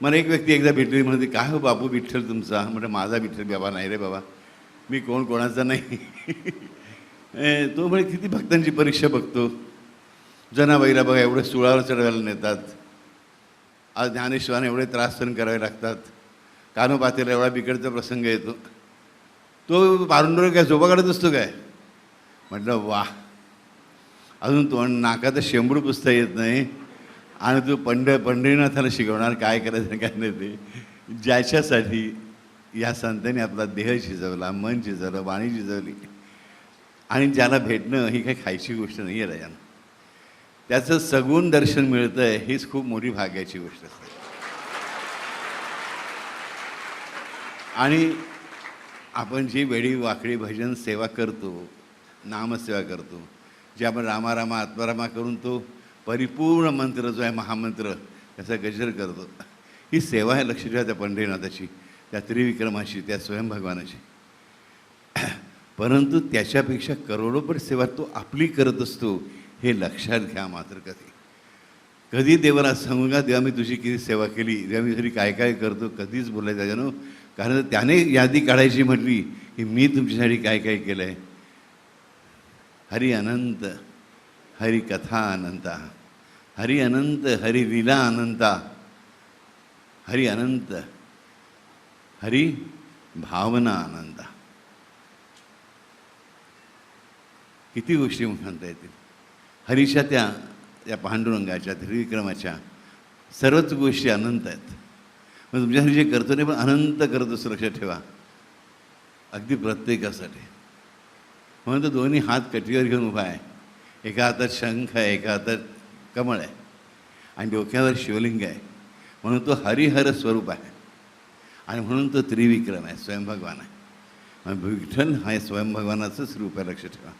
मला एक व्यक्ती एकदा भेटली, म्हणते काय हो बाबू विठ्ठल तुमचा? म्हटलं माझा विठ्ठल बाबा नाही रे बाबा, मी कोण कोणाचा नाही. तो म्हणे किती भक्तांची परीक्षा बघतो. जनाबाईला बघा एवढे सुळावर चढवायला नेतात, आज ज्ञानेश्वरांना एवढे त्रास सहन करावे लागतात, कानोपातीला एवढा बिकडचा प्रसंग येतो, तो पारुंडवर काय झोपा काढत असतो काय? म्हटलं वा, अजून तो नाकात शेंबूड पुसता येत नाही आणि तू पंढरीनाथाला शिकवणार काय करायचं काय नाही ते. ज्याच्यासाठी या संतांनी आपला देह शिजवला, मन शिजवलं, वाणी शिजवली, आणि ज्याला भेटणं ही काही खायची गोष्ट नाही आहे राजानं, त्याचं सगुण दर्शन मिळतं आहे, हीच खूप मोठी भाग्याची गोष्ट असते. आणि आपण जी वेळी वाकडी भजन सेवा करतो, नामसेवा करतो, जे आपण रामा आत्मारामा करून तो परिपूर्ण मंत्र जो आहे महामंत्र त्याचा गजर करतो, ही सेवा आहे. लक्ष ठेवा त्या पंढरीनाथाची, त्या त्रिविक्रमाची, त्या स्वयंभगवानाची. परंतु त्याच्यापेक्षा करोडोपट सेवा तो आपली करत असतो, हे लक्षात घ्या. मात्र कधी देवाला सांगू का देवा मी तुझी किती सेवा केली, देवा मी तरी काय काय करतो, कधीच बोलायचं त्यानं. कारण त्याने यादी काढायची म्हटली की मी तुमच्यासाठी काय काय केलं आहे. हरी अनंत, हरी कथा अनंता, हरी अनंत, हरी लीला अनंता, हरी अनंत, हरी भावना अनंता. किती गोष्टी म्हणता येतील. हरीच्या त्या पांडुरंगाच्या, त्रिविक्रमाच्या सर्वच गोष्टी अनंत आहेत. मग तुमच्यासाठी जे करतो नाही पण अनंत करत असतो, लक्षात ठेवा, अगदी प्रत्येकासाठी. म्हणून तो दोन्ही हात कटीवर घेऊन उभा आहे, एका हातात शंख आहे, एका हातात कमळ आहे, आणि डोक्यावर शिवलिंग आहे. म्हणून तो हरिहर स्वरूप आहे, आणि म्हणून तो त्रिविक्रम आहे, स्वयंभगवान आहे. विठ्ठल हा स्वयंभगवानाचंच रूप आहे, लक्षात ठेवा.